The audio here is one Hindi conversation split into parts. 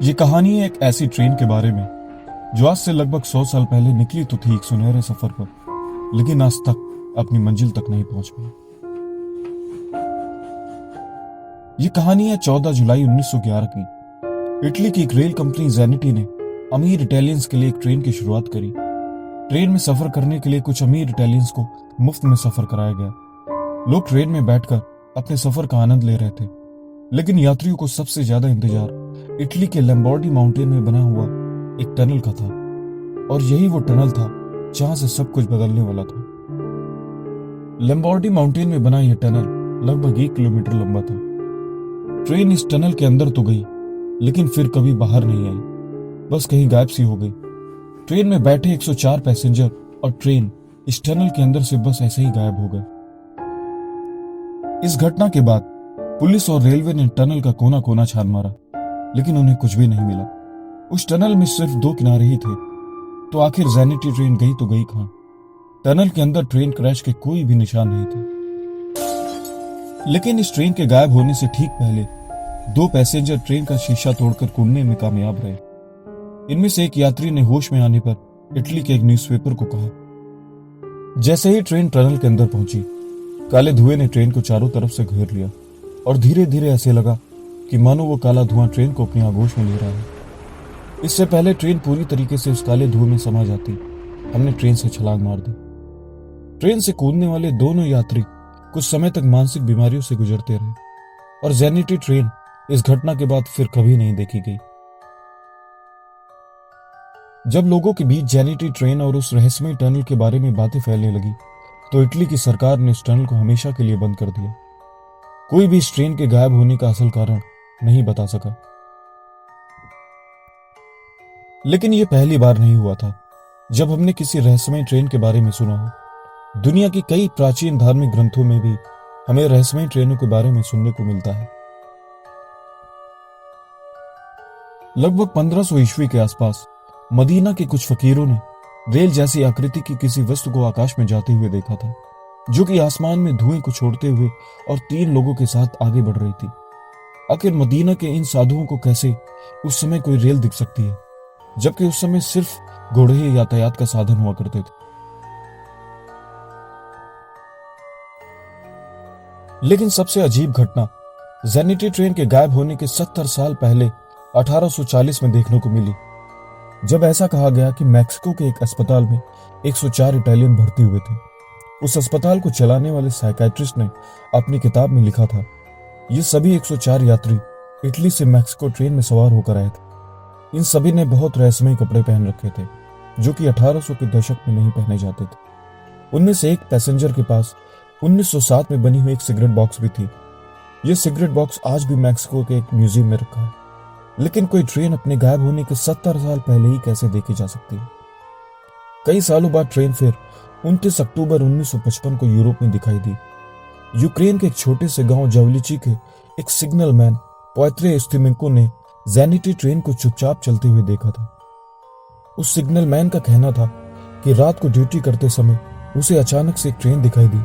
ये कहानी है एक ऐसी ट्रेन के बारे में जो आज से लगभग 100 साल पहले निकली तो थी एक सुनहरे सफर पर, लेकिन आज तक अपनी मंजिल तक नहीं पहुंच पाई। ये कहानी है 14 जुलाई 1911 की। इटली की एक रेल कंपनी जेनिटी ने अमीर इटालियंस के लिए एक ट्रेन की शुरुआत करी। ट्रेन में सफर करने के लिए कुछ अमीर इटालियंस को मुफ्त में सफर कराया गया। लोग ट्रेन में बैठकर अपने सफर का आनंद ले रहे थे, लेकिन यात्रियों को सबसे ज्यादा इंतजार इटली के लैम्बोर्डी माउंटेन में बना हुआ एक टनल का था, और यही वो टनल था जहां से सब कुछ बदलने वाला था। लैम्बोर्डी माउंटेन में बना यह टनल लगभग 1 किलोमीटर लंबा था। ट्रेन इस टनल के अंदर तो गई, लेकिन फिर कभी बाहर नहीं आई, बस कहीं गायब सी हो गई। ट्रेन में बैठे 104 पैसेंजर और ट्रेन इस टनल के अंदर से बस ऐसे ही गायब हो गए। इस घटना के बाद पुलिस और रेलवे ने टनल का कोना कोना छान मारा, लेकिन उन्हें कुछ भी नहीं मिला। उस टनल में सिर्फ 2 किनारे ही थे, तो आखिर जेनिटी ट्रेन गई तो गई कहां? टनल के अंदर ट्रेन क्रैश के कोई भी निशान नहीं थे। लेकिन इस ट्रेन के गायब होने से ठीक पहले 2 पैसेंजर ट्रेन का शीशा तोड़कर कूदने में कामयाब रहे। इनमें से एक यात्री ने होश में आने पर इटली के एक न्यूज़पेपर को कहा। जैसे ही ट्रेन टनल के अंदर पहुंची, काले धुएं ने ट्रेन को चारों तरफ से घेर लिया, और धीरे धीरे ऐसे लगा कि मानो वो काला धुआं ट्रेन को अपनी आगोश में ले रहा है। इससे पहले ट्रेन पूरी तरीके से उस काले धुएं में समा जाती, हमने ट्रेन से छलांग मार दी। ट्रेन से कूदने वाले दोनों यात्री कुछ समय तक मानसिक बीमारियों से गुजरते रहे, और जेनिटी ट्रेन इस घटना के बाद फिर कभी नहीं देखी गई। जब लोगों के बीच जेनिटी ट्रेन और उस रहस्यमय टनल के बारे में बातें फैलने लगी, तो इटली की सरकार ने इस टनल को हमेशा के लिए बंद कर दिया। कोई भी इस ट्रेन के गायब होने का असल कारण नहीं बता सका। लेकिन यह पहली बार नहीं हुआ था जब हमने किसी रहस्यमय ट्रेन के बारे में सुना हो। दुनिया की कई प्राचीन धार्मिक ग्रंथों में भी हमें रहस्यमय ट्रेनों के बारे में सुनने को मिलता है। लगभग 1500 ईस्वी के आसपास मदीना के कुछ फकीरों ने रेल जैसी आकृति की किसी वस्तु को आकाश में जाते हुए देखा था, जो कि आसमान में धुएं को छोड़ते हुए और 3 लोगों के साथ आगे बढ़ रही थी। आखिर मदीना के इन साधुओं को कैसे उस समय कोई रेल दिख सकती है, जबकि उस समय सिर्फ घोड़े ही यातायात का साधन हुआ करते थे। लेकिन सबसे अजीब घटना जेनिटी ट्रेन के गायब होने के 70 साल पहले 1840 में देखने को मिली, जब ऐसा कहा गया कि मैक्सिको के एक अस्पताल में 104 इटालियन भर्ती हुए थे। उस अस्पताल को चलाने वाले साइकियाट्रिस्ट ने अपनी किताब में लिखा था, ये सभी 104 यात्री इटली से मैक्सिको ट्रेन में सवार होकर आए थे। इन सभी ने बहुत रहस्यमय कपड़े पहन रखे थे, जो कि 1800 के दशक में नहीं पहने जाते थे। उनमें से एक पैसेंजर के पास 1907 में बनी हुई एक सिगरेट बॉक्स भी थी। यह सिगरेट बॉक्स आज भी मैक्सिको के एक म्यूजियम में रखा है। लेकिन कोई ट्रेन अपने गायब होने के 70 साल पहले ही कैसे देखी जा सकती है? कई सालों बाद ट्रेन फिर 29 अक्टूबर 1955 को यूरोप में दिखाई दी। यूक्रेन के एक छोटे से गांव जवलिची के एक सिग्नल मैन पोएत्रे स्तिमेंको ने जेनिटी ट्रेन को चुपचाप चलते हुए देखा था। उस सिग्नल मैन का कहना था कि रात को ड्यूटी करते समय उसे अचानक से एक ट्रेन दिखाई दी,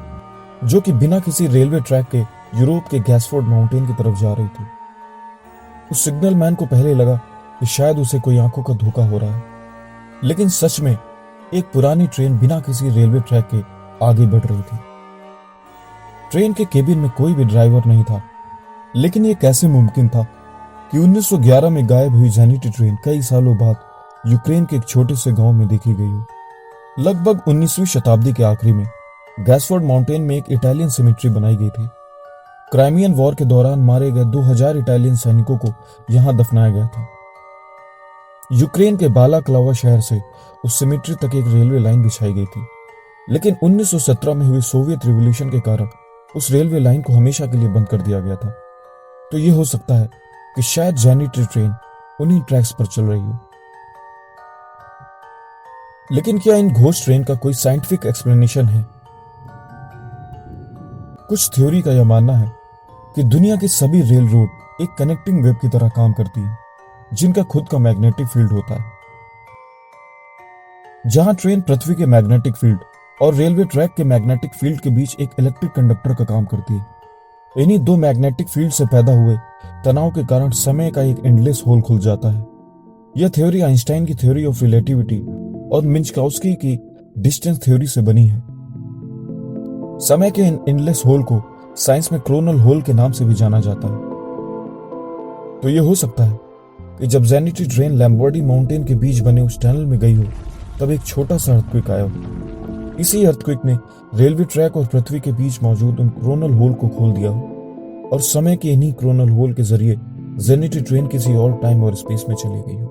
जो कि बिना किसी रेलवे ट्रैक के यूरोप के गैसफोर्ड माउंटेन की तरफ जा रही थी। उस सिग्नल मैन को पहले लगा कि शायद उसे कोई आंखों का धोखा हो रहा है, लेकिन सच में एक पुरानी ट्रेन बिना किसी रेलवे ट्रैक के आगे बढ़ रही थी। ट्रेन के केबिन में कोई भी ड्राइवर नहीं था, लेकिन यह कैसे मुमकिन था कि 1911 में गायब हुई जेनिटी ट्रेन कई सालों बाद यूक्रेन के एक छोटे से गांव में देखी गई हो? लगभग 19वीं शताब्दी के आखिरी में गैसफोर्ड माउंटेन में एक इटालियन सिमेट्री बनाई गई थी। क्राइमियन वॉर के दौरान मारे गए 2000 इटालियन सैनिकों को यहां दफनाया गया था। यूक्रेन के बालाक्लावा शहर से उस सिमेट्री तक एक रेलवे लाइन बिछाई गई थी, लेकिन 1917 में हुई सोवियत रिवॉल्यूशन के कारण उस रेलवे लाइन को हमेशा के लिए बंद कर दिया गया था। तो यह हो सकता है कि शायद जेनिटी ट्रेन उन्हीं ट्रैक्स पर चल रही हो। लेकिन क्या इन घोस्ट ट्रेन का कोई साइंटिफिक एक्सप्लेनेशन है? कुछ थ्योरी का यह मानना है कि दुनिया की सभी रेल रोड एक कनेक्टिंग वेब की तरह काम करती है, जिनका खुद का मैग्नेटिक फील्ड होता है। जहां ट्रेन पृथ्वी के मैग्नेटिक फील्ड और रेलवे ट्रैक के मैग्नेटिक फील्ड के बीच एक इलेक्ट्रिक कंडक्टर का काम करती है। इन्हीं दो मैग्नेटिक फील्ड से पैदा हुए तनाव के कारण समय का एक एंडलेस होल खुल जाता है। यह थ्योरी आइंस्टाइन की थ्योरी ऑफ रिलेटिविटी और मिन्स्काउस्की की डिस्टेंस थ्योरी से बनी है। समय के एंडलेस होल को साइंस में क्रोनल होल के नाम से भी जाना जाता है। तो यह हो सकता है कि जब जेनिटी ट्रेन लैम्बर्डी माउंटेन के बीच बने उस टनल में गई हो, तब एक छोटा सा अर्थक्वेक आया हो। इसी अर्थक्वेक ने रेलवे ट्रैक और पृथ्वी के बीच मौजूद उन क्रोनल होल को खोल दिया हो और समय के इन्हीं क्रोनल होल के जरिए जेनिटी ट्रेन किसी और टाइम और स्पेस में चली गई हो।